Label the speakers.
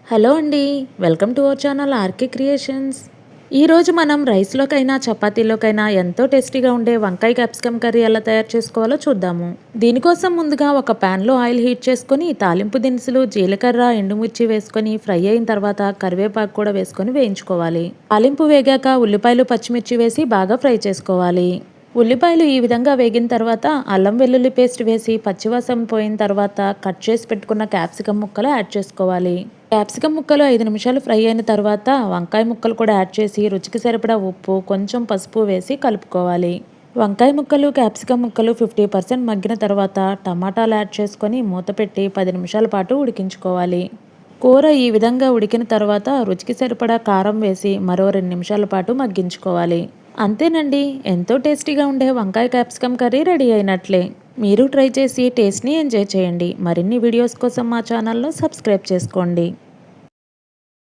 Speaker 1: Hello అండి, welcome to our channel RK Creations. ఈరోజు మనం రైస్లోకైనా చపాతీలోకైనా ఎంతో టేస్టీగా ఉండే వంకాయ క్యాప్సికమ్ కర్రీ ఎలా తయారు చేసుకోవాలో చూద్దాము. దీనికోసం ముందుగా ఒక ప్యాన్లో ఆయిల్ హీట్ చేసుకొని తాలింపు దినుసులు జీలకర్ర ఎండుమిర్చి వేసుకొని ఫ్రై అయిన తర్వాత కరివేపాకు కూడా వేసుకొని వేయించుకోవాలి. తాలింపు వేగాక ఉల్లిపాయలు పచ్చిమిర్చి వేసి బాగా ఫ్రై చేసుకోవాలి. ఉల్లిపాయలు ఈ విధంగా వేగిన తర్వాత అల్లం వెల్లుల్లి పేస్ట్ వేసి పచ్చివాసన పోయిన తర్వాత కట్ చేసి పెట్టుకున్న క్యాప్సికమ్ ముక్కలు యాడ్ చేసుకోవాలి. క్యాప్సికమ్ ముక్కలు 5 నిమిషాలు ఫ్రై అయిన తర్వాత వంకాయ ముక్కలు కూడా యాడ్ చేసి రుచికి సరిపడా ఉప్పు కొంచెం పసుపు వేసి కలుపుకోవాలి. వంకాయ ముక్కలు క్యాప్సికమ్ ముక్కలు 50% మగ్గిన తర్వాత టమాటాలు యాడ్ చేసుకొని మూత పెట్టి 10 నిమిషాల పాటు ఉడికించుకోవాలి. కూర ఈ విధంగా ఉడికిన తర్వాత రుచికి సరిపడా కారం వేసి మరో 2 నిమిషాల పాటు మగ్గించుకోవాలి. అంతేనండి, ఎంతో టేస్టీగా ఉండే వంకాయ క్యాప్సికమ్ కర్రీ రెడీ అయినట్లే. మీరు ట్రై చేసి టేస్ట్ని ఎంజాయ్ చేయండి. మరిన్ని వీడియోస్ కోసం మా ఛానల్ను సబ్స్క్రైబ్ చేసుకోండి.